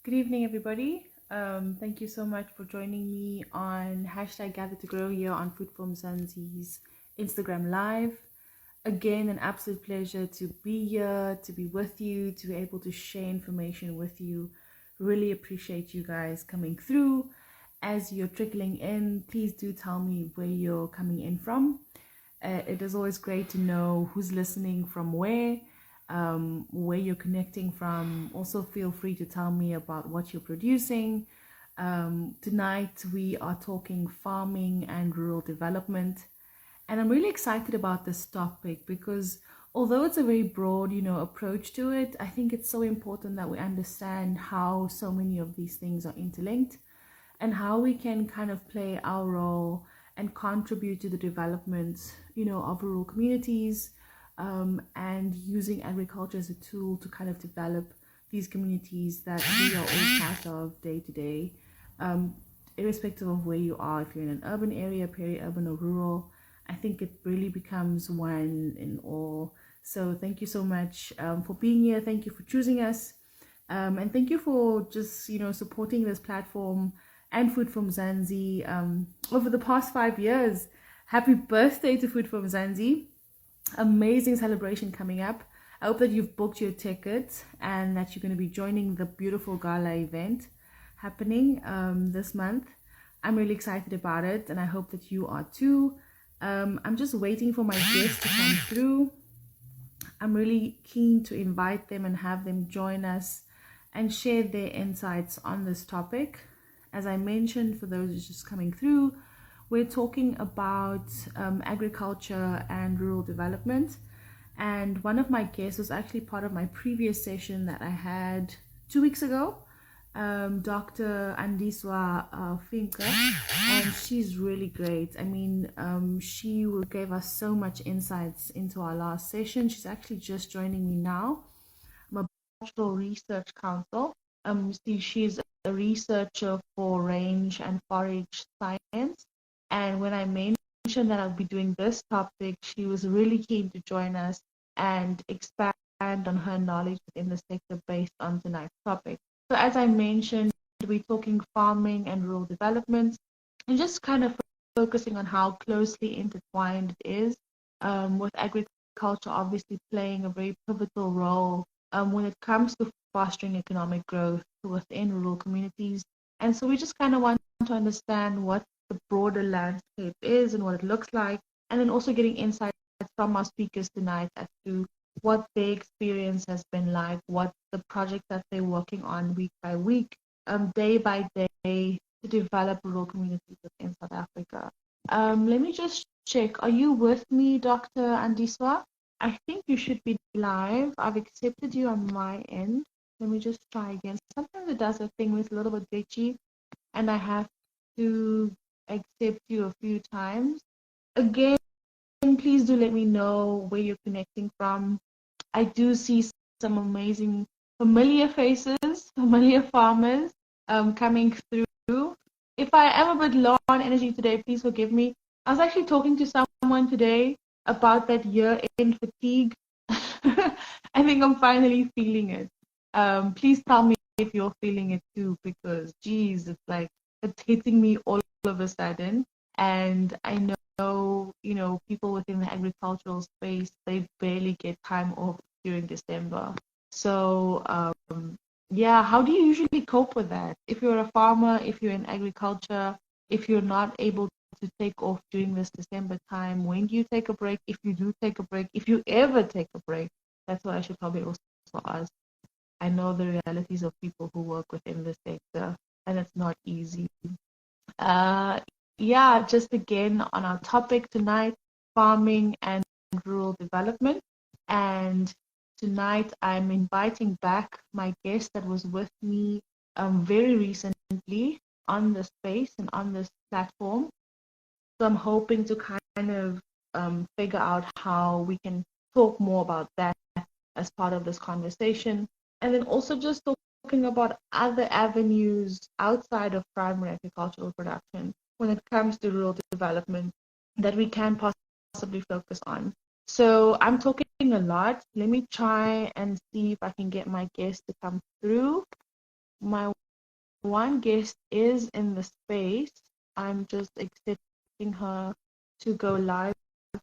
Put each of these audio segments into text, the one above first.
Good evening, everybody. Thank you so much for joining me on hashtag Gather to Grow here on Food from Zanzi's Instagram Live. Again, an absolute pleasure to be here, to be with you, to be able to share information with you. Really appreciate you guys coming through. As you're trickling in, please do tell me where you're coming in from. It is always great to know who's listening from where you're connecting from. Also, feel free to tell me about what you're producing. Tonight, we are talking farming and rural development. And I'm really excited about this topic because although it's a very broad, approach to it, I think it's so important that we understand how so many of these things are interlinked and how we can kind of play our role and contribute to the development, of rural communities, and using agriculture as a tool to kind of develop these communities that we are all part of day to day, irrespective of where you are, if you're in an urban area, peri-urban or rural. I think it really becomes one in all. So thank you so much for being here. Thank you for choosing us. And thank you for just, supporting this platform and Food from Zanzi over the past 5 years. Happy birthday to Food from Zanzi. Amazing celebration coming up. I hope that you've booked your tickets and that you're going to be joining the beautiful gala event happening this month. I'm really excited about it and I hope that you are too. I'm just waiting for my guests to come through. I'm really keen to invite them and have them join us and share their insights on this topic. As I mentioned, for those who's just coming through, we're talking about agriculture and rural development. And one of my guests was actually part of my previous session that I had 2 weeks ago, Dr. Andiswa Finka, and she's really great. I mean, she gave us so much insights into our last session. She's actually just joining me now. I'm a Cultural Research Council. She's a researcher for range and forage science. And when I mentioned that I'll be doing this topic, she was really keen to join us and expand on her knowledge within the sector based on tonight's topic. So as I mentioned, we're talking farming and rural development and just kind of focusing on how closely intertwined it is, with agriculture obviously playing a very pivotal role when it comes to fostering economic growth within rural communities. And so we just kind of want to understand what the broader landscape is and what it looks like, and then also getting insights from our speakers tonight as to what their experience has been like, what the project that they're working on week by week, day by day, to develop rural communities within South Africa. Let me just check. Are you with me, Dr. Andiswa? I think you should be live. I've accepted you on my end. Let me just try again. Sometimes it does a thing with a little bit glitchy, and I have to accept you a few times. Again, please do let me know where you're connecting from. I do see some amazing familiar faces, familiar farmers coming through. If I am a bit low on energy today, please forgive me. I was actually talking to someone today about that year-end fatigue. I think I'm finally feeling it. Please tell me if you're feeling it too, because geez, it's like it's hitting me all of a sudden. And I know, people within the agricultural space, they barely get time off during December. So, yeah, how do you usually cope with that? If you're a farmer, if you're in agriculture, if you're not able to take off during this December time, when do you take a break? If you do take a break, if you ever take a break, that's what I should probably also ask. I know the realities of people who work within the sector, and it's not easy. Uh, yeah, just again on our topic tonight, farming and rural development. And tonight I'm inviting back my guest that was with me very recently on the space and on this platform. So I'm hoping to kind of figure out how we can talk more about that as part of this conversation. And then also just talking about other avenues outside of primary agricultural production when it comes to rural development that we can possibly focus on. So I'm talking a lot. Let me try and see if I can get my guest to come through. my one guest is in the space. I'm just accepting her to go live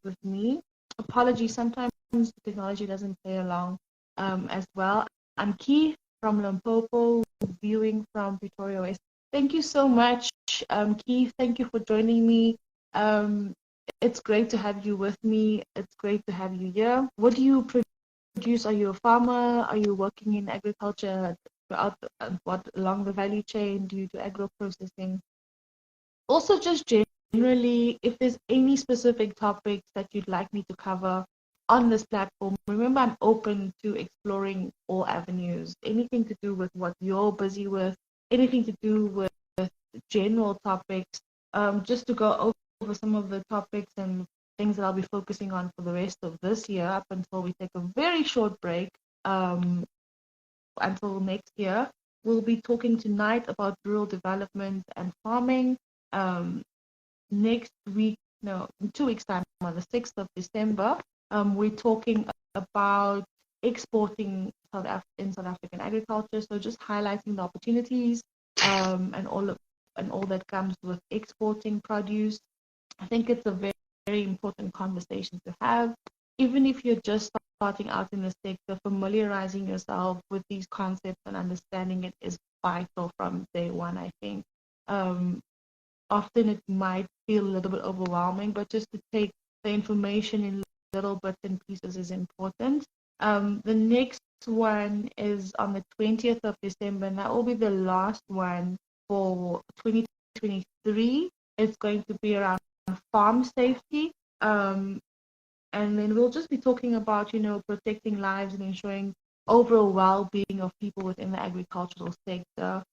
with me. Apologies, sometimes the technology doesn't play along as well. I'm Keith from Limpopo, viewing from Pretoria West. Thank you so much, Keith. Thank you for joining me. Um, it's great to have you with me. It's great to have you here. What do you produce? Are you a farmer? Are you working in agriculture throughout what along the value chain? Do you do agro processing? Also, just generally, if there's any specific topics that you'd like me to cover on this platform, remember I'm open to exploring all avenues. Anything to do with what you're busy with, anything to do with general topics, just to go over some of the topics and things that I'll be focusing on for the rest of this year up until we take a very short break until next year. We'll be talking tonight about rural development and farming. Um, Next week, no, in 2 weeks' time, on the 6th of December, we're talking about exporting in South African agriculture. So just highlighting the opportunities and all that comes with exporting produce. I think it's a very, very important conversation to have. Even if you're just starting out in the sector, familiarizing yourself with these concepts and understanding it is vital from day one, I think. Often it might feel a little bit overwhelming, but just to take the information in little bits and pieces is important. The next one is on the 20th of December, and that will be the last one for 2023. It's going to be around farm safety. And then we'll just be talking about, protecting lives and ensuring overall well-being of people within the agricultural sector.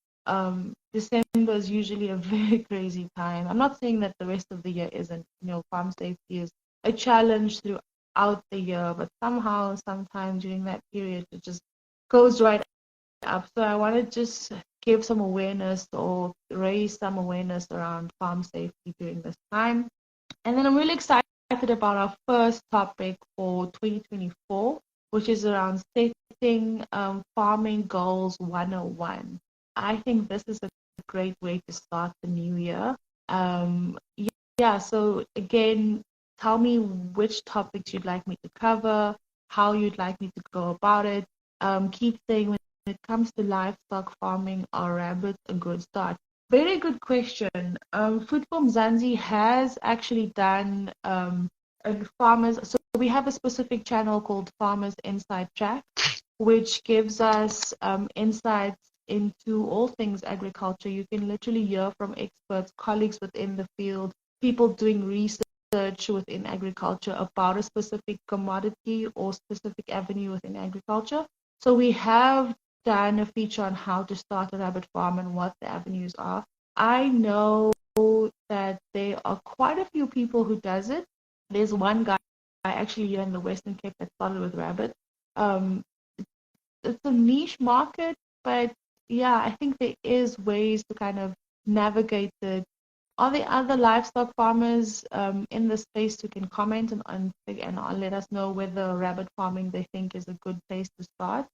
December is usually a very crazy time. I'm not saying that the rest of the year isn't. Farm safety is a challenge throughout the year, but somehow, sometimes during that period, it just goes right up. So I want to just give some awareness or raise some awareness around farm safety during this time. And then I'm really excited about our first topic for 2024, which is around setting farming goals 101. I think this is a great way to start the new year. Yeah, so again, tell me which topics you'd like me to cover, how you'd like me to go about it. Keep saying when it comes to livestock farming, are rabbits a good start? Very good question. Food for Mzansi has actually done farmers. So we have a specific channel called Farmers Inside Track, which gives us insights into all things agriculture. You can literally hear from experts, colleagues within the field, people doing research within agriculture about a specific commodity or specific avenue within agriculture. So we have done a feature on how to start a rabbit farm and what the avenues are. I know that there are quite a few people who does it. There's one guy actually here in the Western Cape that started with rabbit. Um, it's a niche market, but yeah, I think there is ways to kind of navigate it. Are there other livestock farmers in the space who can comment and let us know whether rabbit farming they think is a good place to start?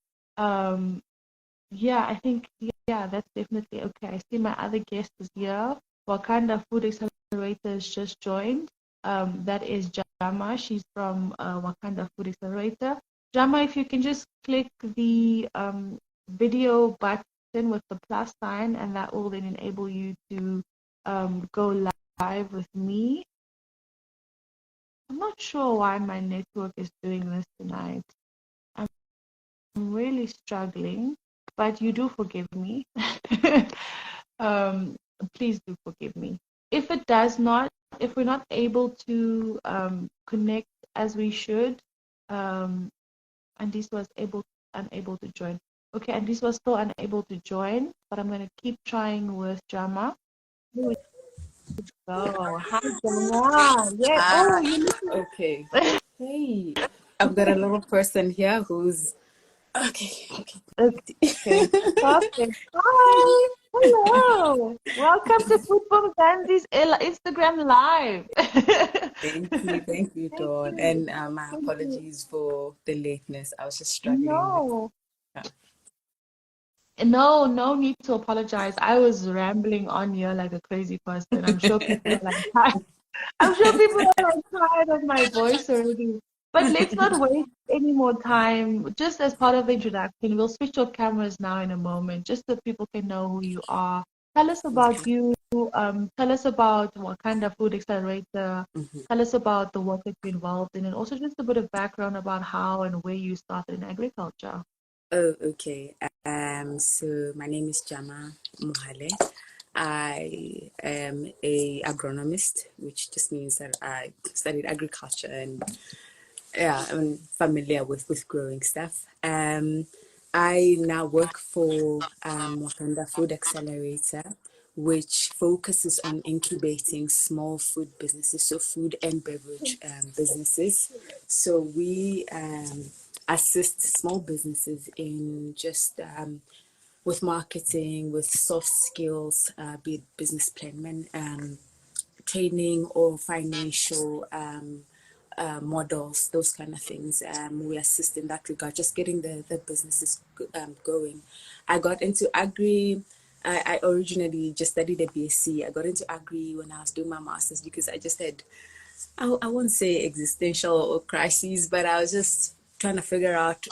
Yeah, I think that's definitely okay. I see my other guest is here. Wakanda Food Accelerator has just joined. That is Jama. She's from Wakanda Food Accelerator. Jama, if you can just click the video button with the plus sign, and that will then enable you to go live with me. I'm not sure why my network is doing this tonight. I'm really struggling, but you do forgive me. um, Please do forgive me. If it does not, if we're not able to connect as we should, and this was unable to join. Okay, and this was still unable to join, but I'm going to keep trying with Jama. Here we go. Hi, Jama. Yeah. Oh, you Okay. Hey, I've got a little person here who's okay. Okay, perfect. Hi. Hello. Welcome to Food from Zanzi's Instagram Live. Thank you, Thank Dawn. you. And my Thank you. apologies for the lateness. I was just struggling with. No. No, no need to apologize. I was rambling on here like a crazy person. I'm sure people are like, tired. I'm sure people are like tired of my voice already. But let's not waste any more time. Just as part of the introduction, we'll switch off cameras now in a moment, just so people can know who you are. Tell us about Okay. you. Tell us about Wakanda Food Accelerator. Mhm. Tell us about the work that you're involved in, and also just a bit of background about how and where you started in agriculture. Oh, okay. So my name is Jama Mohale. I am a agronomist, which just means that I studied agriculture and yeah, I'm familiar with growing stuff. I now work for Wakanda Food Accelerator, which focuses on incubating small food businesses, so food and beverage businesses. So we assist small businesses in just with marketing, with soft skills, be it business planning, training or financial models, those kind of things. We assist in that regard, just getting the businesses going. I got into agri. I originally just studied a BSc. I got into agri when I was doing my master's because I just had, I won't say existential or crises, but I was just trying to figure out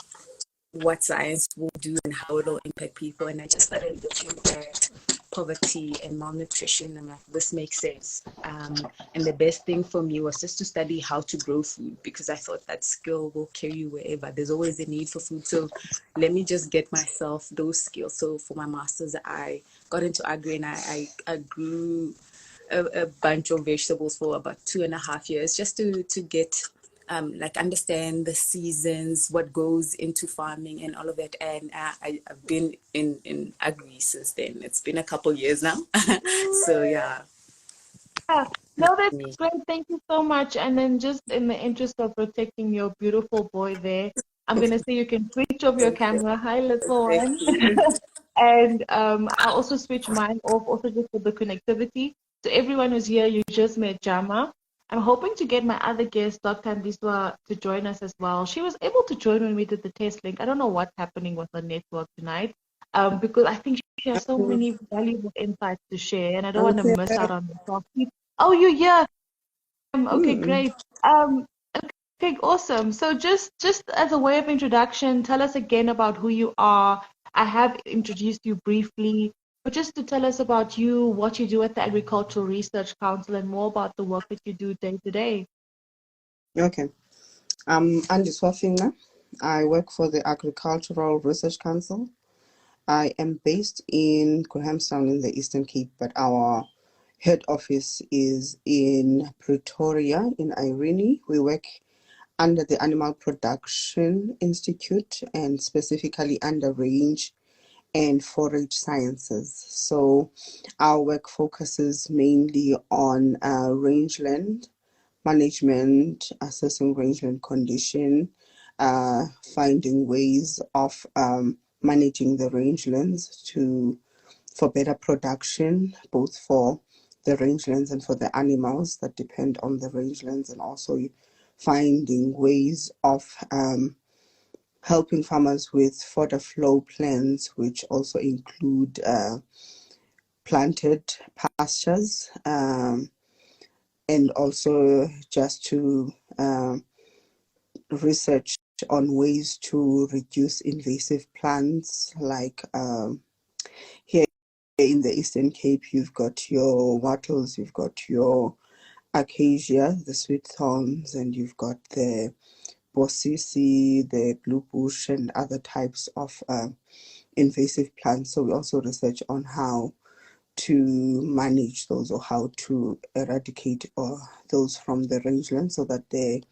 what science will do and how it'll impact people. And I just started looking at poverty and malnutrition. And like, this makes sense. And the best thing for me was just to study how to grow food because I thought that skill will carry you wherever. There's always a need for food. So let me just get myself those skills. So for my master's, I got into agri and I grew a bunch of vegetables for about 2.5 years just to get like understand the seasons, what goes into farming and all of that. And I've been in agri since then. It's been a couple years now. So yeah, Yeah, that's no, that's me. great. Thank you so much. And then, just in the interest of protecting your beautiful boy there, I'm gonna say you can switch off your camera. Hi, little Thank one. you. And I'll also switch mine off, also just for the connectivity. So everyone who's here, you just met Jama. I'm hoping to get my other guest, Dr. Andiswa, to join us as well. She was able to join when we did the test link. I don't know what's happening with her network tonight, because I think she has so many valuable insights to share, and I don't want to Okay. miss out on the topic. Oh, you're here. Okay, Mm. great. Um, okay, awesome. So just as a way of introduction, tell us again about who you are. I have introduced you briefly, but just to tell us about you, what you do at the Agricultural Research Council, and more about the work that you do day to day. Okay. I'm Andy Swafinga. I work for the Agricultural Research Council. I am based in Grahamstown in the Eastern Cape, but our head office is in Pretoria in Irene. We work under the Animal Production Institute and specifically under Range and Forage Sciences. So our work focuses mainly on rangeland management, assessing rangeland condition, finding ways of managing the rangelands for better production, both for the rangelands and for the animals that depend on the rangelands, and also finding ways of helping farmers with fodder flow plans, which also include planted pastures, and also just to research on ways to reduce invasive plants like here in the Eastern Cape, you've got your wattles, you've got your acacia, the sweet thorns, and you've got the bossisi, the blue bush, and other types of invasive plants. So we also research on how to manage those or how to eradicate those from the rangeland so that the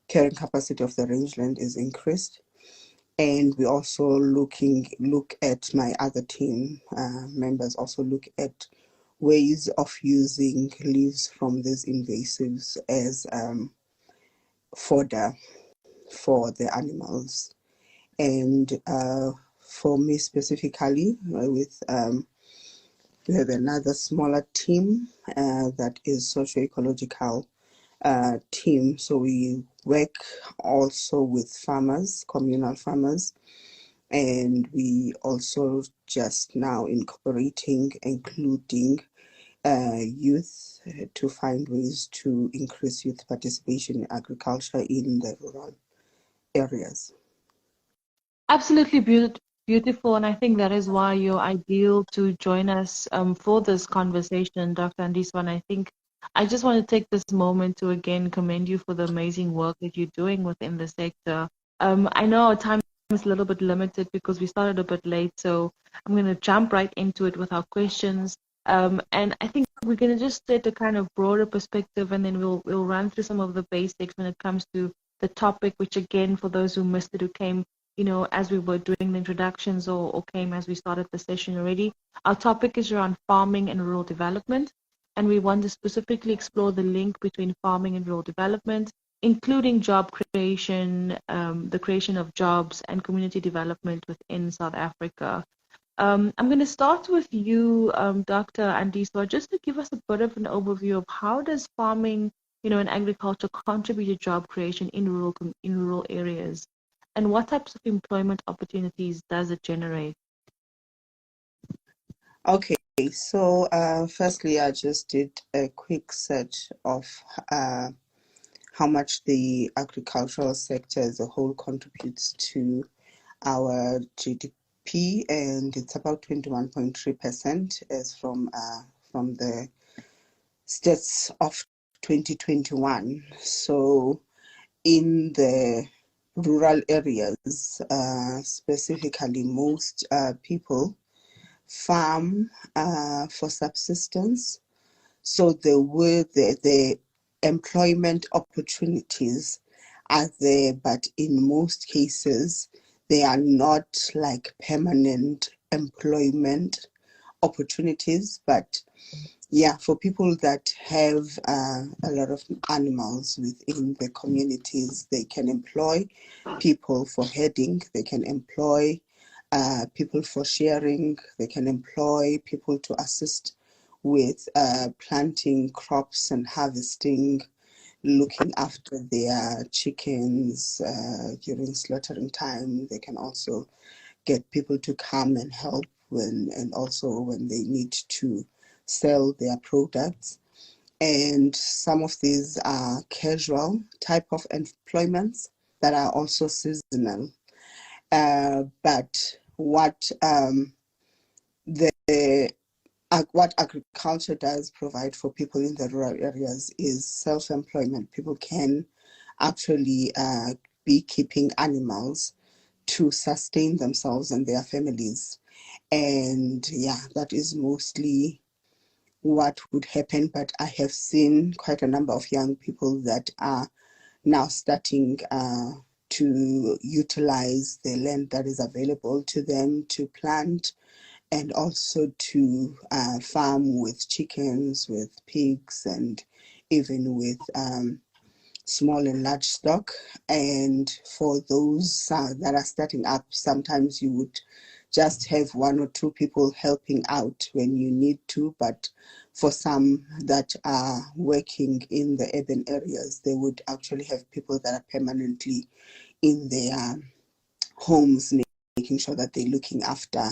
carrying capacity of the rangeland is increased. And we also look at my other team members also look at ways of using leaves from these invasives as fodder for the animals. And for me specifically, we have another smaller team that is socio-ecological team. So we work also with farmers, communal farmers, And we also just now including youth to find ways to increase youth participation in agriculture in the rural areas. Absolutely beautiful, and I think that is why you're ideal to join us for this conversation, Dr. Andiswa. And I think I just want to take this moment to again commend you for the amazing work that you're doing within the sector. I know our time is a little bit limited because we started a bit late, so I'm going to jump right into it with our questions. And I think we're going to just set a kind of broader perspective, and then we'll run through some of the basics when it comes to the topic, which again, for those who missed it, who came as we were doing the introductions or came as we started the session already, our topic is around farming and rural development. And we want to specifically explore the link between farming and rural development, including job creation, the creation of jobs and community development within South Africa. I'm going to start with you, Dr. Andiswa, just to give us a bit of an overview of how does farming, and agriculture contribute to job creation in rural areas, and what types of employment opportunities does it generate? Okay, so firstly, I just did a quick search of how much the agricultural sector as a whole contributes to our GDP, and it's about 21.3% as from the stats of 2021. So in the rural areas, specifically, most people farm for subsistence. So the employment opportunities are there, but in most cases, they are not like permanent employment opportunities, but yeah, for people that have a lot of animals within the communities, they can employ people for herding, they can employ people for shearing, they can employ people to assist with planting crops and harvesting, looking after their chickens during slaughtering time. They can also get people to come and help and also when they need to sell their products. And some of these are casual type of employments that are also seasonal. But what agriculture does provide for people in the rural areas is self-employment. People can actually be keeping animals to sustain themselves and their families. And yeah, that is mostly what would happen. But I have seen quite a number of young people that are now starting to utilize the land that is available to them to plant and also to farm with chickens, with pigs, and even with small and large stock. And for those that are starting up, sometimes you would just have one or two people helping out when you need to, but for some that are working in the urban areas, they would actually have people that are permanently in their homes, making sure that they're looking after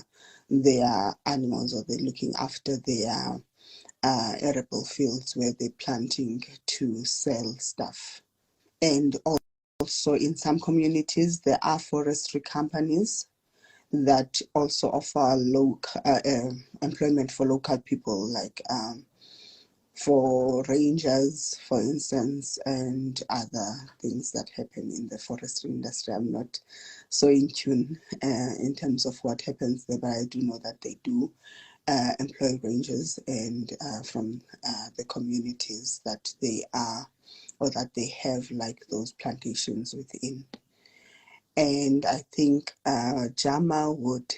their animals or they're looking after their arable fields where they're planting to sell stuff. And also in some communities, there are forestry companies that also offer local employment for local people, like for rangers, for instance, and other things that happen in the forestry industry. I'm not so in tune in terms of what happens there, but I do know that they do employ rangers and from the communities that they are or that they have like those plantations within. And I think Jama would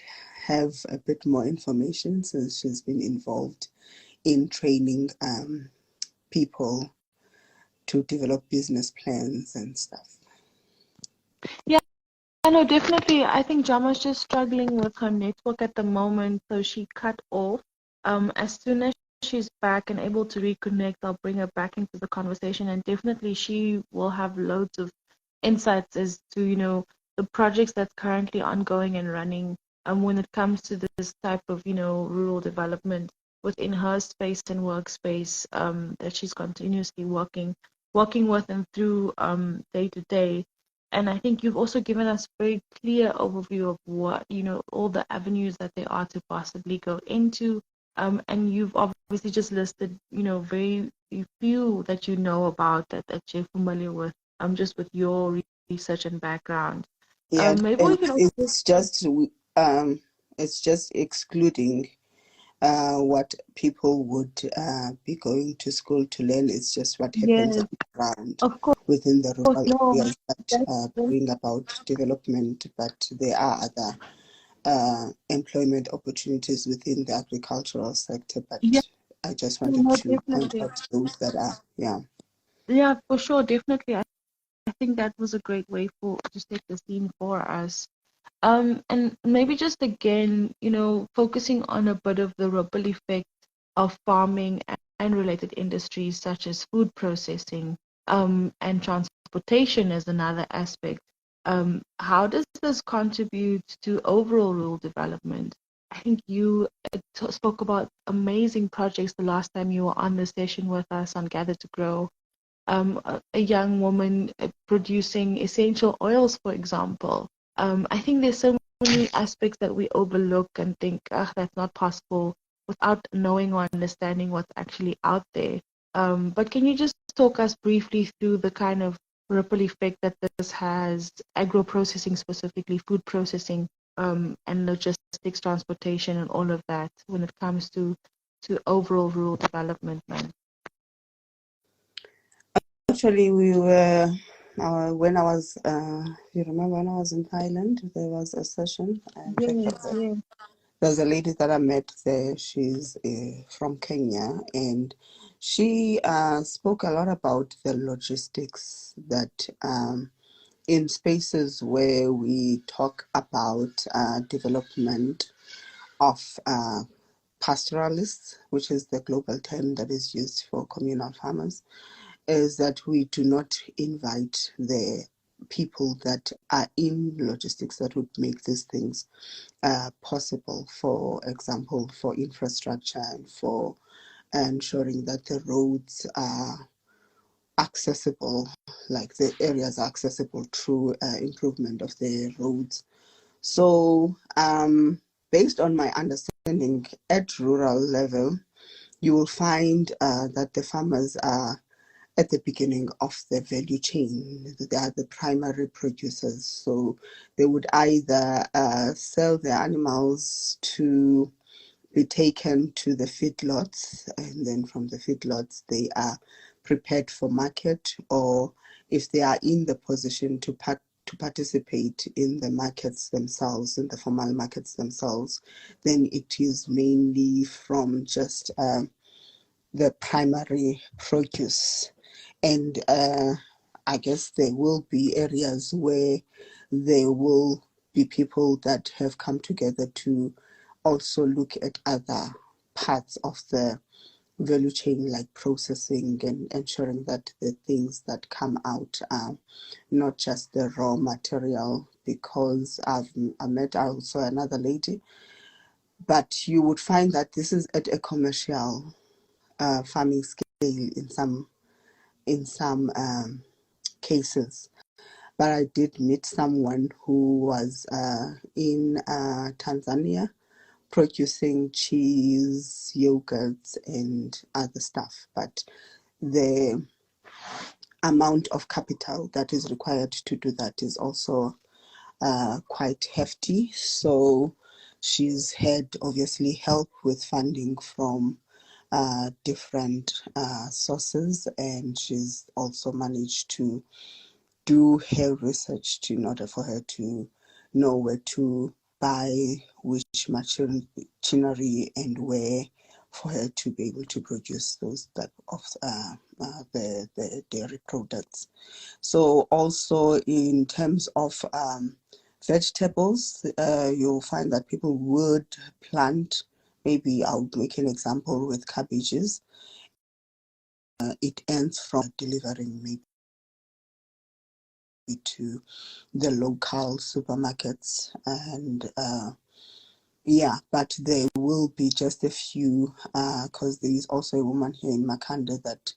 have a bit more information since she's been involved in training people to develop business plans and stuff. Yeah, no, definitely. I think Jama's just struggling with her network at the moment, so she cut off. As soon as she's back and able to reconnect, I'll bring her back into the conversation, and definitely she will have loads of insights as to, the projects that's currently ongoing and running when it comes to this type of, rural development within her space and workspace that she's continuously working with and through day to day. And I think you've also given us very clear overview of what, all the avenues that there are to possibly go into. And you've obviously just listed, very few that you know about that you're familiar with, just with your research and background. Yeah, Maybe we and can also. it's just excluding what people would be going to school to learn. It's just what happens Yes, on the ground of course, within the rural no, areas that that's, bring about development, but there are other employment opportunities within the agricultural sector. But yeah, I just wanted no, to point definitely. out those that are, yeah. Yeah, for sure, definitely. I think that was a great way for to set the scene for us. And maybe just again, focusing on a bit of the ripple effect of farming and related industries such as food processing, and transportation as another aspect. How does this contribute to overall rural development? I think you spoke about amazing projects the last time you were on the session with us on Gather to Grow. A young woman producing essential oils, for example. I think there's so many aspects that we overlook and think, that's not possible without knowing or understanding what's actually out there. But can you just talk us briefly through the kind of ripple effect that this has, agro processing specifically, food processing, and logistics, transportation, and all of that when it comes to overall rural development, man? Actually, we were, when I was, you remember when I was in Thailand, there was a session. In Yes, fact, yes. there's a lady that I met there. She's from Kenya, and she spoke a lot about the logistics that in spaces where we talk about development of pastoralists, which is the global term that is used for communal farmers, is that we do not invite the people that are in logistics that would make these things possible. For example, for infrastructure and for ensuring that the roads are accessible, like the areas are accessible through improvement of the roads. So, based on my understanding at rural level, you will find that the farmers are at the beginning of the value chain. They are the primary producers. So they would either sell their animals to be taken to the feedlots, and then from the feedlots they are prepared for market, or if they are in the position to participate in the markets themselves, in the formal markets themselves, then it is mainly from just the primary produce. And I guess there will be areas where there will be people that have come together to also look at other parts of the value chain, like processing and ensuring that the things that come out are not just the raw material. Because I met also another lady, but you would find that this is at a commercial farming scale in some cases. But I did meet someone who was in Tanzania producing cheese, yogurts, and other stuff. But the amount of capital that is required to do that is also quite hefty. So she's had obviously help with funding from different sources, and she's also managed to do her research in order for her to know where to buy which machinery and where for her to be able to produce those type of the dairy products. So also in terms of vegetables, you'll find that people would plant, maybe I'll make an example with cabbages. It ends from delivering maybe to the local supermarkets. And yeah, but there will be just a few, because there is also a woman here in Makanda that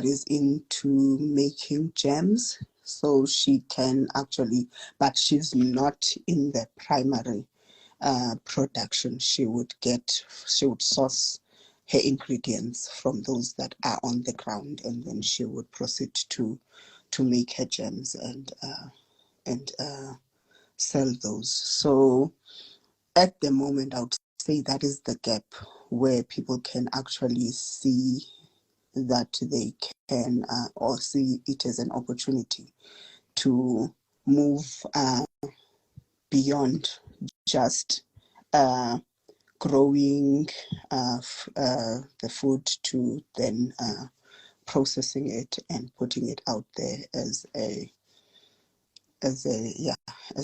is into making jams, so she can actually, but she's not in the primary production. She would source her ingredients from those that are on the ground, and then she would proceed to make her jams and sell those. So at the moment, I would say that is the gap where people can actually see that they can or see it as an opportunity to move beyond just growing the food to then processing it and putting it out there as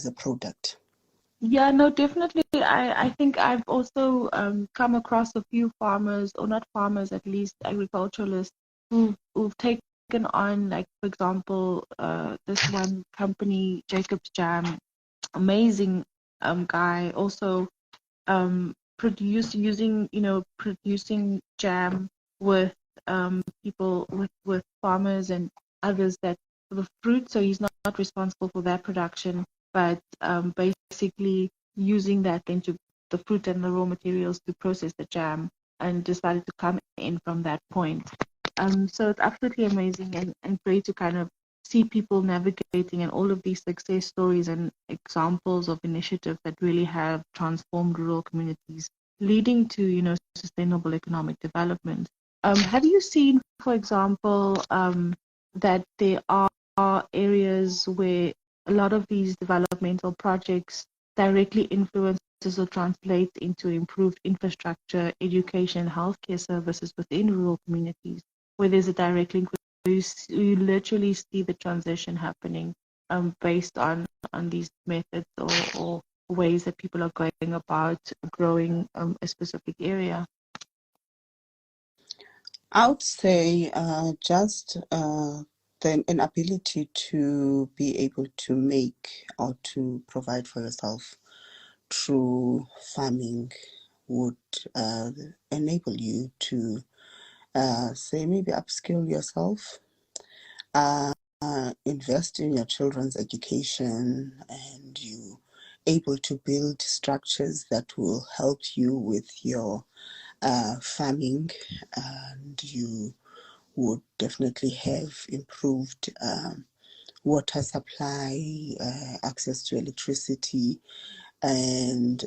a product. Yeah, no, definitely. I think I've also come across a few farmers, or not farmers, at least agriculturalists, who've taken on, like, for example, this one company, Jacob's Jam, amazing guy, also producing jam with people, with farmers and others that for the fruit. So he's not responsible for that production, but basically using that into the fruit and the raw materials to process the jam, and decided to come in from that point. So it's absolutely amazing and great to kind of see people navigating, and all of these success stories and examples of initiatives that really have transformed rural communities, leading to, sustainable economic development. Have you seen, for example, that there are areas where a lot of these developmental projects directly influences or translates into improved infrastructure, education, healthcare services within rural communities, where there's a direct link? You literally see the transition happening based on these methods or ways that people are going about growing a specific area. I would say just the inability to be able to make or to provide for yourself through farming would enable you to say maybe upskill yourself, invest in your children's education, and you able to build structures that will help you with your farming, and you would definitely have improved water supply, access to electricity, and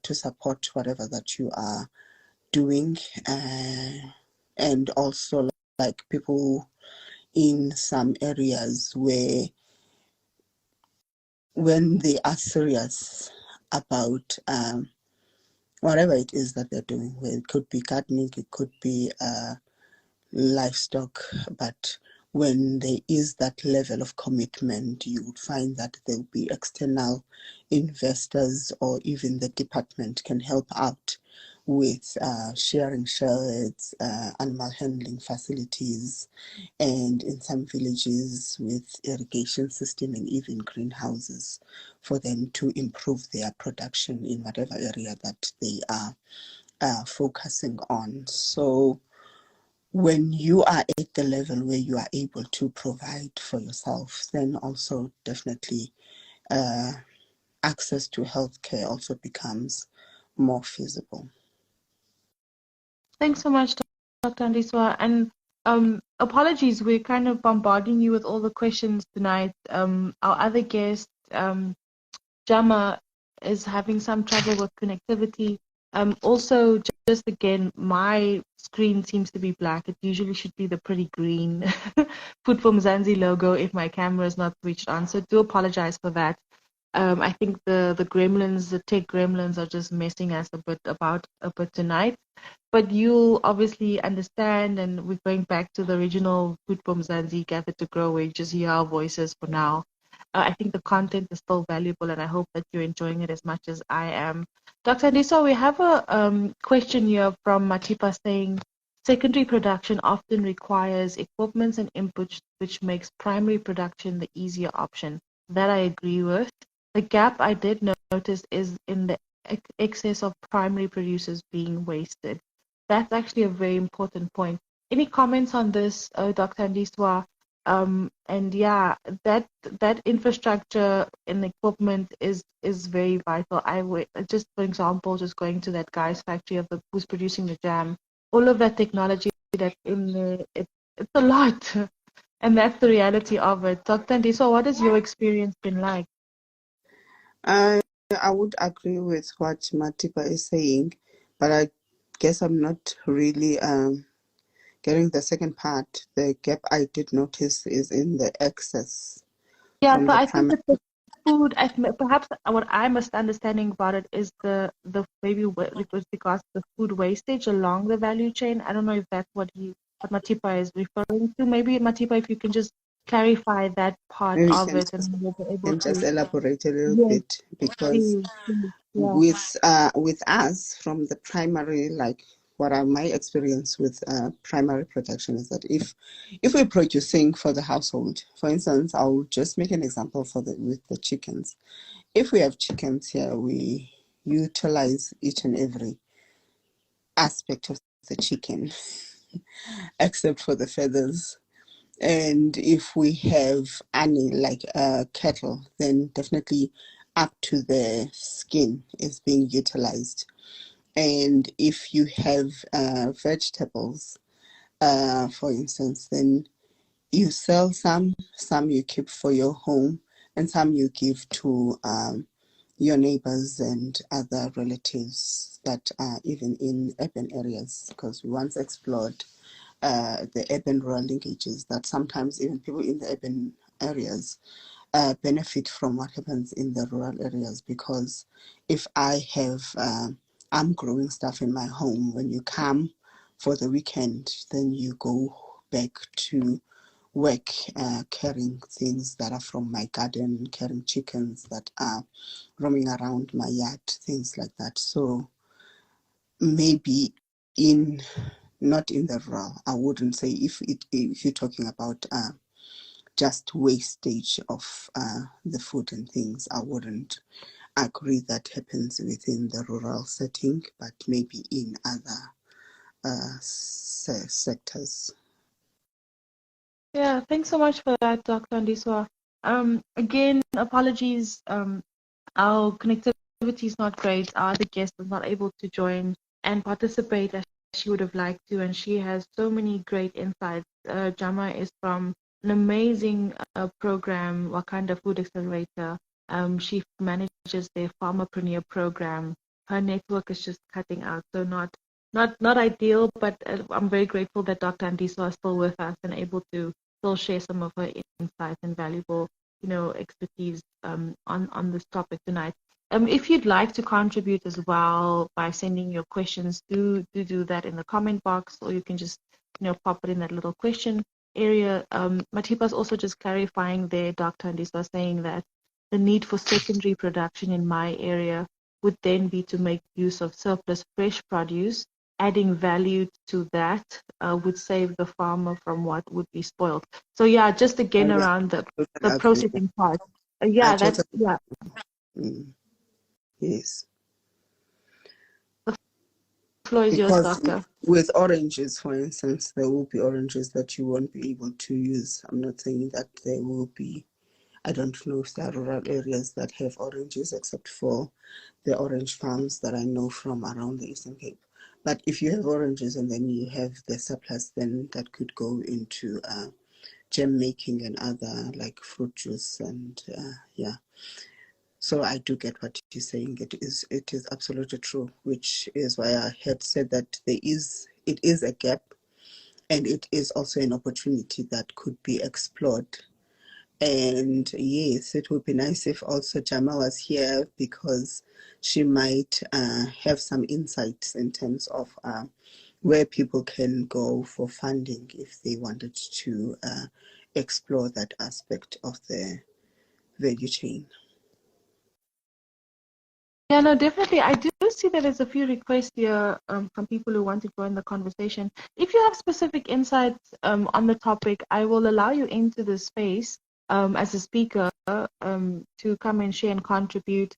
to support whatever that you are doing, and also like people in some areas where when they are serious about whatever it is that they're doing, where it could be gardening, it could be livestock, but when there is that level of commitment, you would find that there will be external investors, or even the department can help out with sharing sheds, animal handling facilities, and in some villages with irrigation system and even greenhouses for them to improve their production in whatever area that they are focusing on. So when you are at the level where you are able to provide for yourself, then also definitely access to healthcare also becomes more feasible. Thanks so much, Dr. Andiswa. And apologies, we're kind of bombarding you with all the questions tonight. Our other guest, Jama, is having some trouble with connectivity. Also, just again, my screen seems to be black. It usually should be the pretty green Food for Mzansi logo if my camera is not switched on. So do apologize for that. I think the gremlins, the tech gremlins, are just messing us a bit tonight. But you'll obviously understand, and we're going back to the original Food for Mzansi, Gather to Grow, where you just hear our voices for now. I think the content is still valuable, and I hope that you're enjoying it as much as I am. Dr. Andiswa, we have a question here from Matipa saying, secondary production often requires equipment and inputs which makes primary production the easier option. That I agree with. The gap I did notice is in the excess of primary producers being wasted. That's actually a very important point. Any comments on this, Dr. Andiswa? And yeah, that infrastructure and equipment is very vital. Just for example, just going to that guy's factory who's producing the jam, all of that technology that in the it's a lot, and that's the reality of it. Dr. Andiswa, what has your experience been like? I I would agree with what Matipa is saying, but I guess I'm not really getting the second part. The gap I did notice is in the excess Yeah, from so the I think primary. that the food, perhaps what I'm understanding about it is the maybe with regards to the food wastage along the value chain. I don't know if that's what Matipa is referring to. Maybe Matipa, if you can just clarify that part Maybe you of it, and we'll be able can just to. elaborate a little Yes, bit, because please, please, yeah. with us from the primary, like my experience with primary production is that if we're producing for the household, for instance, I'll just make an example with the chickens. If we have chickens here, we utilize each and every aspect of the chicken except for the feathers. And if we have any like cattle, then definitely up to the skin is being utilized. And if you have vegetables, for instance, then you sell some you keep for your home, and some you give to your neighbors and other relatives that are even in urban areas, because we once explored the urban rural linkages, that sometimes even people in the urban areas benefit from what happens in the rural areas. Because if I'm growing stuff in my home, when you come for the weekend, then you go back to work carrying things that are from my garden, carrying chickens that are roaming around my yard, things like that. So maybe in not in the rural, I wouldn't say, if you're talking about just wastage of the food and things, I wouldn't agree that happens within the rural setting, but maybe in other sectors. Yeah, thanks so much for that, Dr. Andiswa. Again, apologies. Our connectivity is not great. Our other guest was not able to join and participate as she would have liked to, and she has so many great insights. Jama is from an amazing program, Wakanda Food Accelerator. She manages their Farmerpreneur program. Her network is just cutting out, so not ideal, but I'm very grateful that Dr. Andiswa is still with us and able to still share some of her insights and valuable, expertise on this topic tonight. If you'd like to contribute as well by sending your questions, do that in the comment box, or you can just pop it in that little question area. Matipa is also just clarifying there, Dr. Andiswa, saying that the need for secondary production in my area would then be to make use of surplus fresh produce. Adding value to that would save the farmer from what would be spoiled. So yeah, just again Yeah, around the totally agree. processing part. I Yeah, totally yeah. Yes. The floor is yours, Because doctor. with oranges, for instance, there will be oranges that you won't be able to use. I'm not saying that there will be. I don't know if there are rural areas that have oranges, except for the orange farms that I know from around the Eastern Cape. But if you have oranges and then you have the surplus, then that could go into jam making and other like fruit juice and yeah. So I do get what you're saying. It is absolutely true, which is why I had said that it is a gap, and it is also an opportunity that could be explored. And yes, it would be nice if also Jama was here, because she might have some insights in terms of where people can go for funding if they wanted to explore that aspect of the value chain. Yeah, no, definitely. I do see that there's a few requests here from people who want to join the conversation. If you have specific insights on the topic, I will allow you into the space as a speaker to come and share and contribute.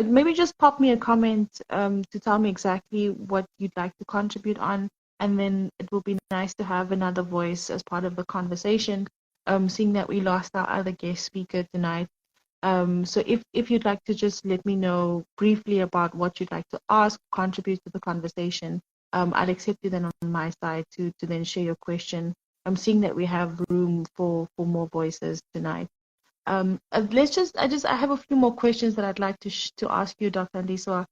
Maybe just pop me a comment to tell me exactly what you'd like to contribute on, and then it will be nice to have another voice as part of the conversation, seeing that we lost our other guest speaker tonight. So if you'd like to just let me know briefly about what you'd like to ask, contribute to the conversation, I'll accept you then on my side to then share your question. I'm seeing that we have room for more voices tonight. I have a few more questions that I'd like to ask you, Dr. Andiswa,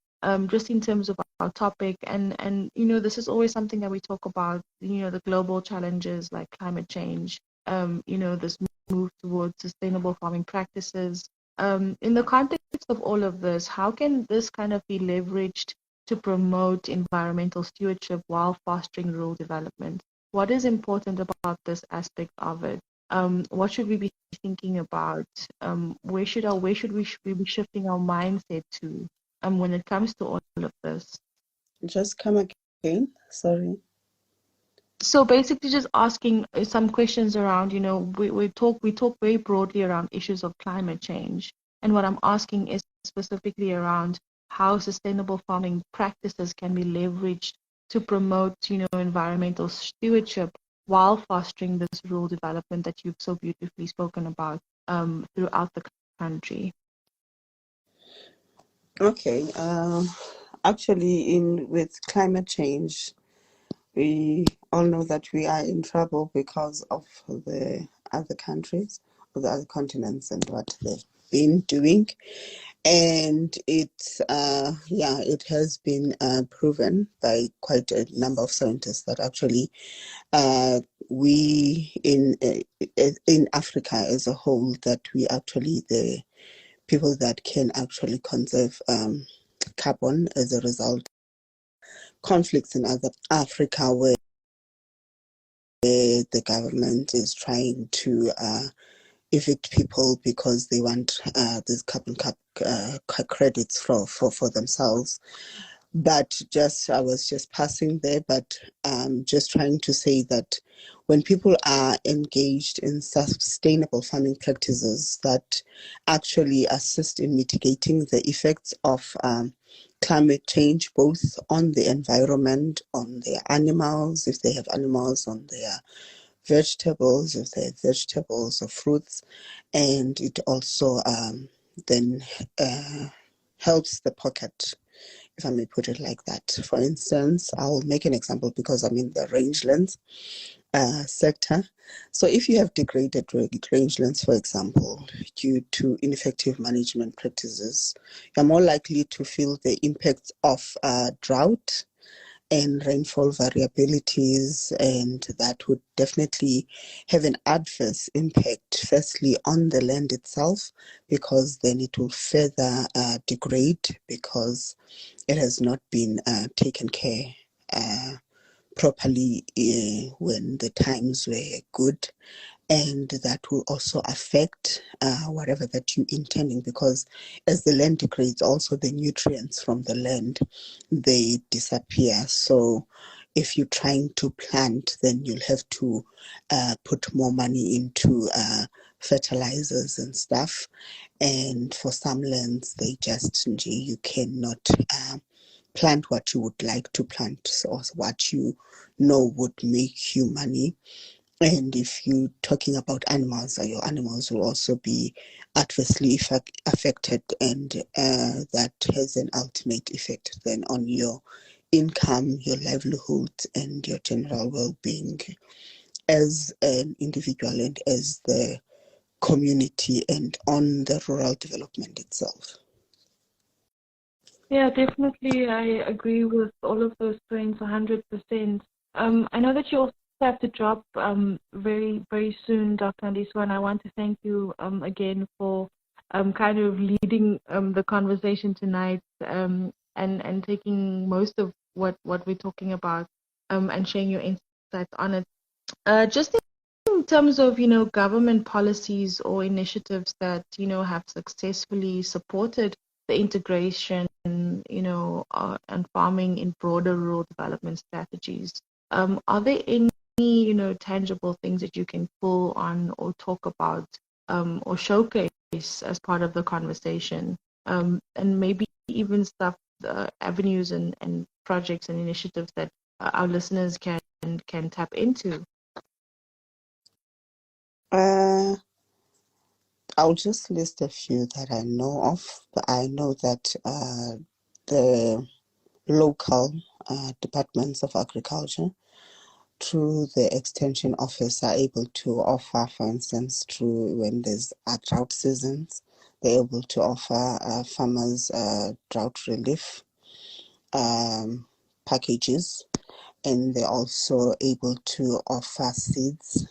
just in terms of our topic, and this is always something that we talk about, the global challenges like climate change, this move towards sustainable farming practices. In the context of all of this, how can this kind of be leveraged to promote environmental stewardship while fostering rural development? What is important about this aspect of it? What should we be thinking about? Where should we be shifting our mindset to when it comes to all of this? Just come again. Sorry. So basically, just asking some questions around, we talk very broadly around issues of climate change, and what I'm asking is specifically around how sustainable farming practices can be leveraged to promote, environmental stewardship while fostering this rural development that you've so beautifully spoken about throughout the country. Okay. Actually, in with climate change, we all know that we are in trouble because of the other countries or the other continents and what they've been doing. And it has been proven by quite a number of scientists that actually we in Africa as a whole, that we actually the people that can actually conserve carbon as a result. Conflicts in other Africa where the government is trying to evict people because they want these carbon credits for themselves. But I was just passing there, but just trying to say that when people are engaged in sustainable farming practices that actually assist in mitigating the effects of climate change, both on the environment, on their animals, if they have animals, on their vegetables, if they have vegetables or fruits, and it also then helps the pocket, if I may put it like that. For instance, I'll make an example because I'm in the rangelands sector. So if you have degraded rangelands, for example, due to ineffective management practices, you're more likely to feel the impacts of drought and rainfall variabilities, and that would definitely have an adverse impact, firstly, on the land itself, because then it will further degrade because it has not been taken care properly when the times were good, and that will also affect whatever that you're intending, because as the land degrades, also the nutrients from the land, they disappear. So if you're trying to plant, then you'll have to put more money into fertilizers and stuff. And for some lands, they just, you cannot plant what you would like to plant, or what you know would make you money. And if you're talking about animals, your animals will also be adversely affected, and that has an ultimate effect then on your income, your livelihood, and your general well-being as an individual and as the community, and on the rural development itself. Yeah, definitely. I agree with all of those points 100%. I know that you also have to drop very, very soon, Dr. Andiswa, and I want to thank you again for kind of leading the conversation tonight and taking most of what we're talking about and sharing your insights on it. Just in terms of, government policies or initiatives that, have successfully supported the integration, and farming in broader rural development strategies. Are there any, tangible things that you can pull on or talk about, or showcase as part of the conversation? And maybe even stuff, avenues and projects and initiatives that our listeners can tap into. I'll just list a few that I know of. I know that the local departments of agriculture through the extension office are able to offer, for instance, through when there's drought seasons, they're able to offer farmers drought relief packages, and they're also able to offer seeds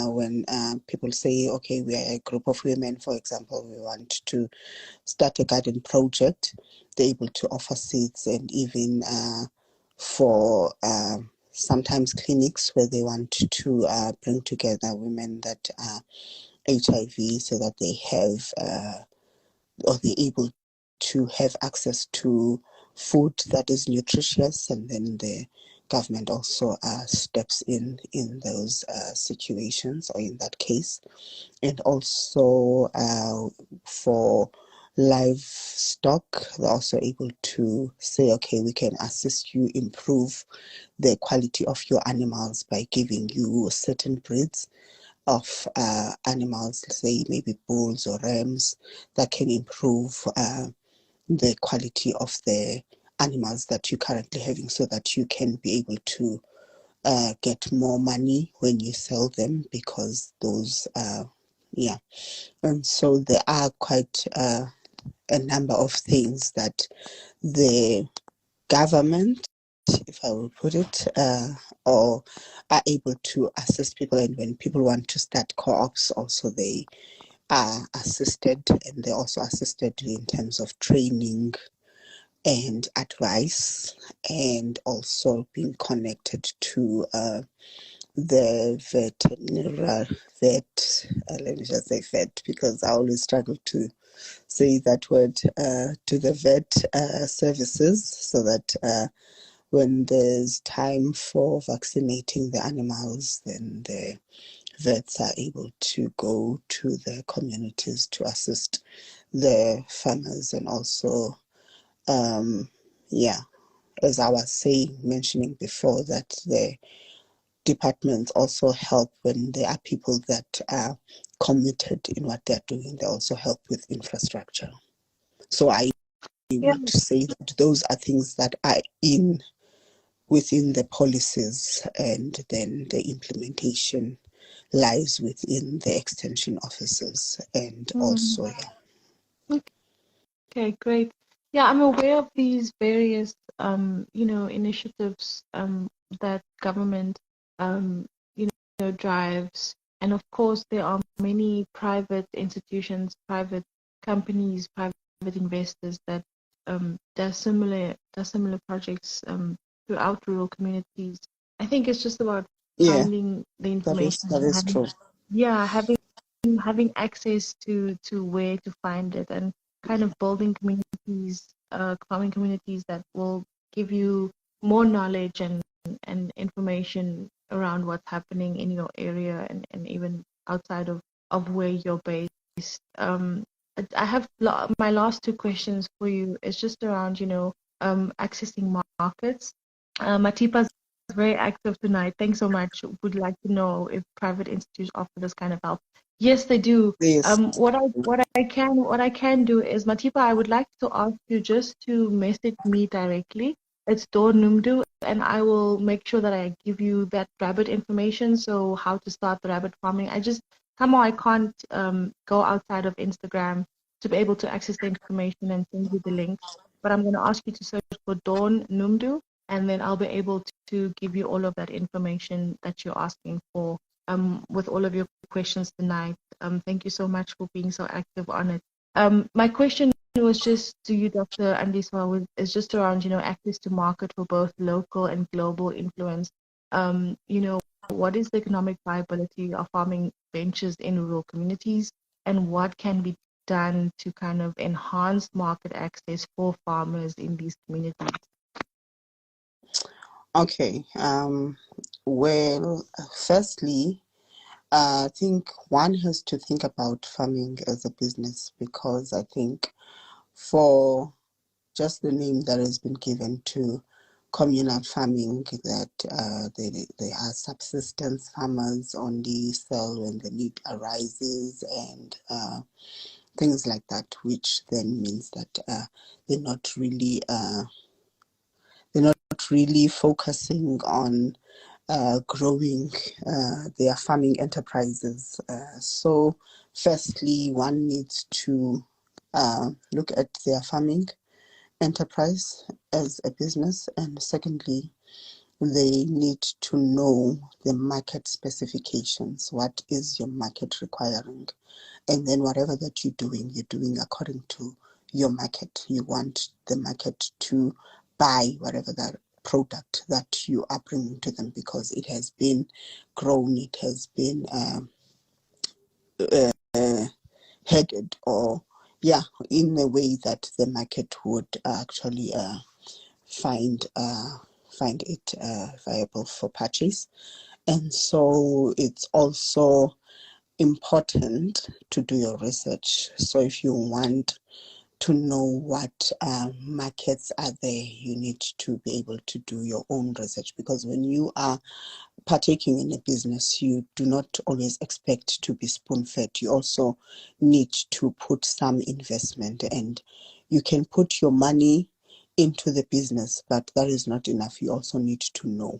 when people say, okay, we are a group of women, for example, we want to start a garden project. They're able to offer seeds, and even for sometimes clinics where they want to bring together women that are HIV, so that they have or they're able to have access to food that is nutritious, and then the government also steps in those situations or in that case. And also for livestock, they're also able to say, okay, we can assist you improve the quality of your animals by giving you certain breeds of animals, say maybe bulls or rams, that can improve the quality of the animals that you're currently having, so that you can be able to get more money when you sell them, because those yeah. And so there are quite a number of things that the government, if I will put it, or are able to assist people. And when people want to start co-ops, also they are assisted, and they're also assisted in terms of training and advice, and also being connected to the let me just say vet, because I always struggle to say that word, to the vet services, so that when there's time for vaccinating the animals, then the vets are able to go to the communities to assist the farmers. And also, as I was mentioning before, that the departments also help when there are people that are committed in what they're doing. They also help with infrastructure. So I would say that those are things that are within the policies, and then the implementation lies within the extension offices. And also, Okay, great. Yeah, I'm aware of these various, initiatives that government, drives, and of course there are many private institutions, private companies, private investors that does similar projects throughout rural communities. I think it's just about finding the information, that is true. having access to where to find it, and kind of building communities, farming communities that will give you more knowledge and information around what's happening in your area, and even outside of where you're based. I have my last two questions for you. It's just around, accessing markets. Matipa's very active tonight. Thanks so much. Would like to know if private institutes offer this kind of help. Yes, they do. Yes. What I can do is, Matipa, I would like to ask you just to message me directly. It's Dawn Numdu, and I will make sure that I give you that rabbit information. So how to start the rabbit farming. Somehow I can't go outside of Instagram to be able to access the information and send you the links. But I'm going to ask you to search for Dawn Numdu, and then I'll be able to give you all of that information that you're asking for with all of your questions tonight. Thank you so much for being so active on it. My question was just to you, Dr. Andiswa, is just around, access to market for both local and global influence. What is the economic viability of farming ventures in rural communities, and what can be done to kind of enhance market access for farmers in these communities? Okay. Well, firstly, I think one has to think about farming as a business, because I think for just the name that has been given to communal farming, that they are subsistence farmers, only sell when the need arises, and things like that, which then means that they're not really focusing on growing their farming enterprises. So firstly, one needs to look at their farming enterprise as a business, and secondly, they need to know the market specifications. What is your market requiring? And then whatever that you're doing according to your market. You want the market to buy whatever that product that you are bringing to them, because it has been grown, it has been headed, or in a way that the market would actually find it viable for purchase. And so it's also important to do your research. So if you want to know what markets are there, you need to be able to do your own research, because when you are partaking in a business, you do not always expect to be spoon-fed. You also need to put some investment, and you can put your money into the business, but that is not enough. You also need to know.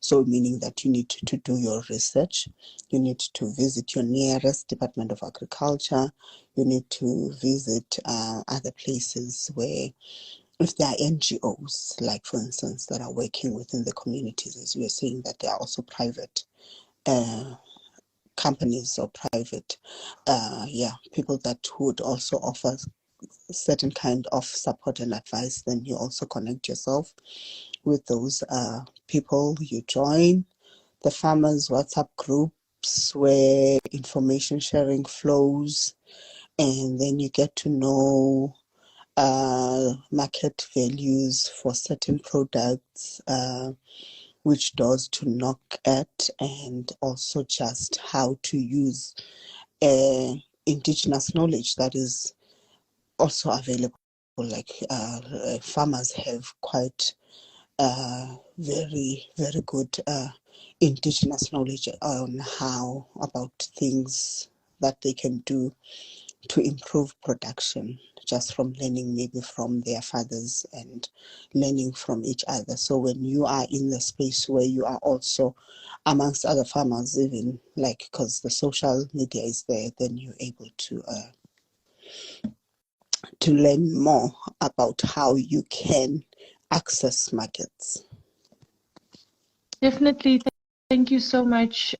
So meaning that you need to do your research, you need to visit your nearest Department of Agriculture, you need to visit other places where, if there are NGOs, like for instance, that are working within the communities, as you were saying, that there are also private companies or private people that would also offer certain kind of support and advice, then you also connect yourself with those people. You join the farmers WhatsApp groups where information sharing flows, and then you get to know market values for certain products, which doors to knock at, and also just how to use indigenous knowledge that is also available. Like farmers have quite very, very good indigenous knowledge on how about things that they can do to improve production, just from learning maybe from their fathers and learning from each other. So when you are in the space where you are also amongst other farmers, even like, because the social media is there, then you're able to learn more about how you can access markets. Definitely. Thank you so much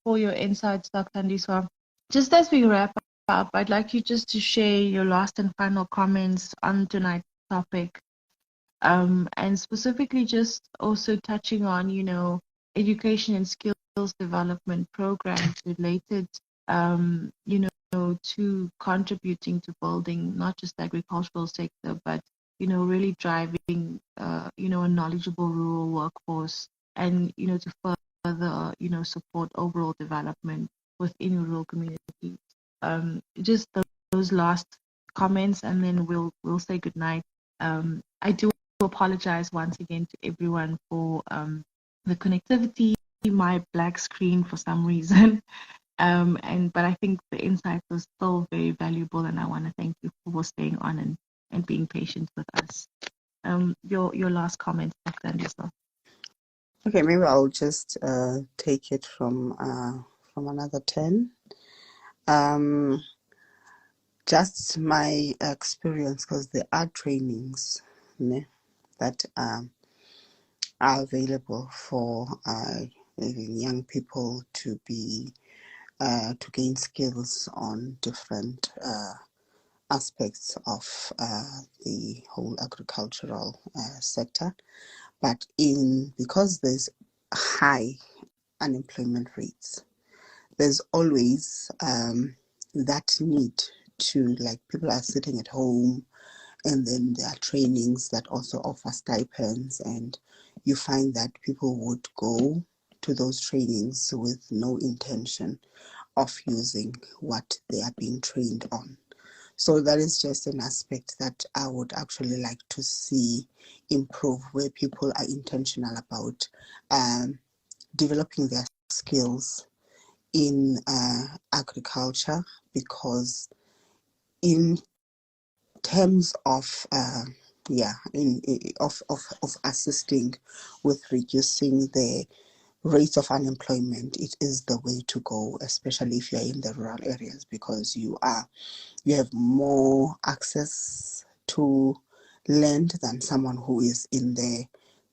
for your insights, Dr. Andiswa. Just as we wrap up, I'd like you just to share your last and final comments on tonight's topic, and specifically just also touching on, education and skills development programs related, to contributing to building not just the agricultural sector, but, really driving, a knowledgeable rural workforce, and, to further, support overall development within rural communities. Just those last comments, and then we'll say goodnight. I do apologize once again to everyone for the connectivity, my black screen for some reason. But I think the insight was still very valuable, and I want to thank you for staying on and being patient with us. Your last comment, Dr. Andiswa. Okay, maybe I'll just take it from another 10. Just my experience, because there are trainings that are available for even young people to be to gain skills on different aspects of the whole agricultural sector. But because there's high unemployment rates, there's always that need to, like, people are sitting at home, and then there are trainings that also offer stipends, and you find that people would go to those trainings with no intention of using what they are being trained on. So that is just an aspect that I would actually like to see improve, where people are intentional about developing their skills in agriculture, because in terms of of assisting with reducing the rates of unemployment, it is the way to go, especially if you're in the rural areas, because you have more access to land than someone who is in the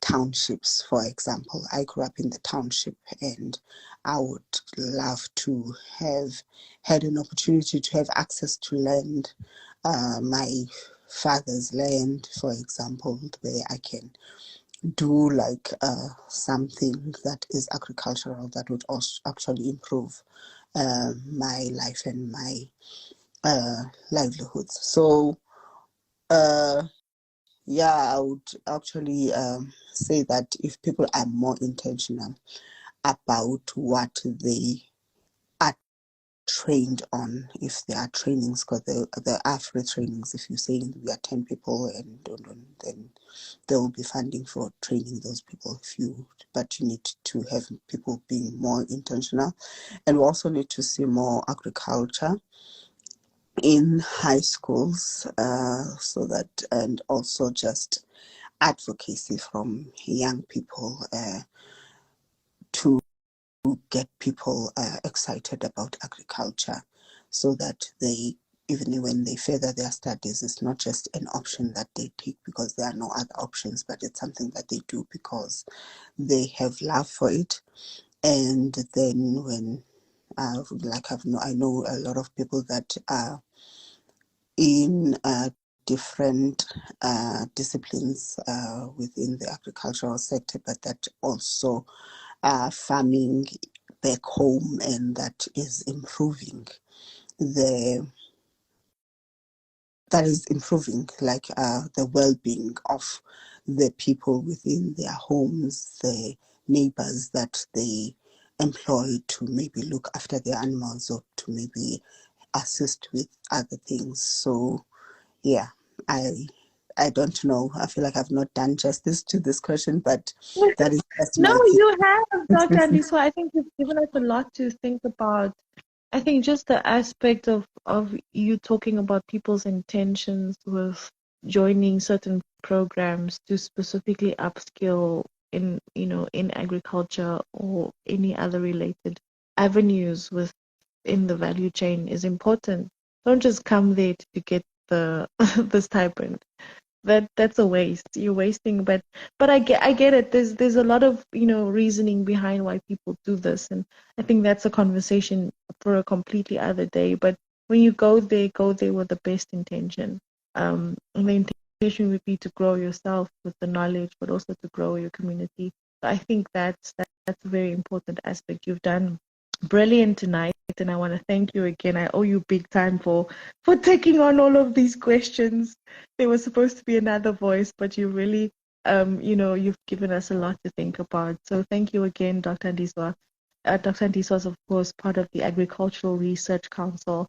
townships. For example, I grew up in the township, and I would love to have had an opportunity to have access to land, my father's land, for example, where I can do like something that is agricultural that would also actually improve my life and my livelihoods. So yeah, I would actually say that if people are more intentional about what they are trained on, if there are trainings, because there are free trainings. If you say we are 10 people, and then there will be funding for training those people. But you need to have people being more intentional, and we also need to see more agriculture in high schools, so that, and also just advocacy from young people to get people excited about agriculture, so that they, even when they further their studies, it's not just an option that they take because there are no other options, but it's something that they do because they have love for it. And then when I know a lot of people that are in different disciplines within the agricultural sector, but that also farming back home, and that is improving like the well-being of the people within their homes, the neighbors that they employ to maybe look after their animals, or to maybe assist with other things. So yeah, I don't know. I feel like I've not done justice to this question, but that is just No, my opinion. you have, Dr. Andy. So I think you've given us a lot to think about. I think just the aspect of you talking about people's intentions with joining certain programs to specifically upskill in, in agriculture or any other related avenues within the value chain is important. Don't just come there to get the the stipend. That's a waste. You're wasting, but I get it. There's a lot of reasoning behind why people do this, and I think that's a conversation for a completely other day. But when you go there with the best intention. And the intention would be to grow yourself with the knowledge, but also to grow your community. So I think that's a very important aspect. You've done brilliant tonight, and I want to thank you again. I owe you big time for taking on all of these questions. There was supposed to be another voice, but you really, you've given us a lot to think about. So thank you again, Dr. Ndiswa. Dr. Ndiswa is, of course, part of the Agricultural Research Council,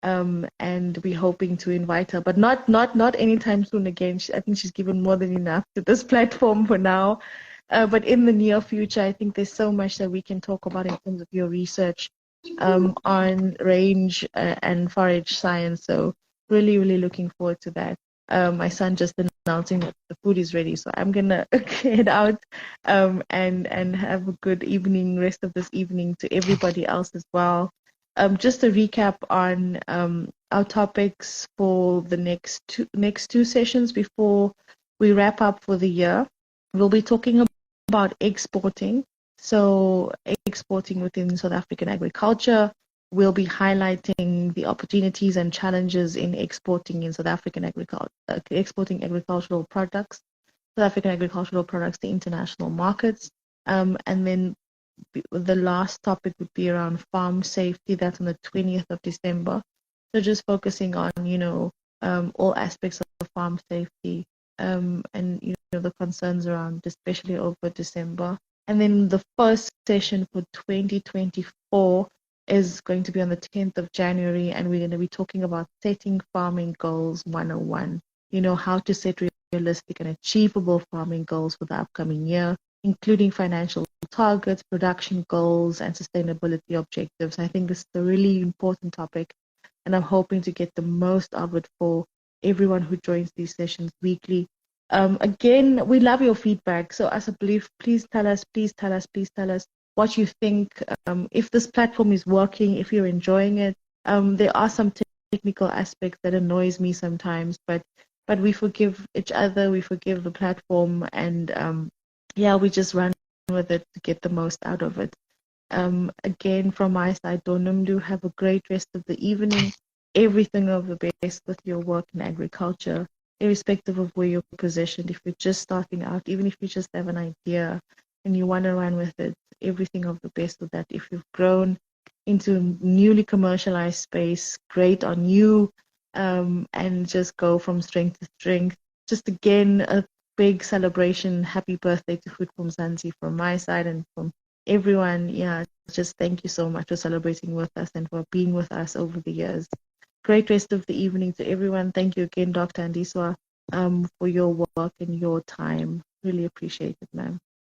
and we're hoping to invite her, but not anytime soon again. I think she's given more than enough to this platform for now. But in the near future, I think there's so much that we can talk about in terms of your research on range and forage science. So really, really looking forward to that. My son just announcing that the food is ready, so I'm gonna head out and have a good evening, rest of this evening to everybody else as well. Just a recap on our topics for the next two sessions before we wrap up for the year. We'll be talking about exporting. So exporting within South African agriculture. We'll be highlighting the opportunities and challenges in exporting in South African exporting agricultural products, South African agricultural products to international markets. And then the last topic would be around farm safety. That's on the 20th of December. So just focusing on, all aspects of farm safety, and the concerns around, especially over December. And then the first session for 2024 is going to be on the 10th of January, and we're going to be talking about setting farming goals 101. How to set realistic and achievable farming goals for the upcoming year, including financial targets, production goals, and sustainability objectives. I think this is a really important topic, and I'm hoping to get the most of it for everyone who joins these sessions weekly. Again, we love your feedback. So as a belief, please tell us what you think. If this platform is working, if you're enjoying it. There are some technical aspects that annoys me sometimes, but we forgive each other, we forgive the platform, and we just run with it to get the most out of it. Again, from my side, Donumdu, have a great rest of the evening. Everything of the best with your work in agriculture, irrespective of where you're positioned. If you're just starting out, even if you just have an idea and you want to run with it, everything of the best with that. If you've grown into a newly commercialized space, great on you, and just go from strength to strength. Just again, a big celebration. Happy birthday to Food from Zanzi from my side and from everyone. Yeah, just thank you so much for celebrating with us and for being with us over the years. Great rest of the evening to everyone. Thank you again, Dr. Andiswa, for your work and your time. Really appreciate it, ma'am.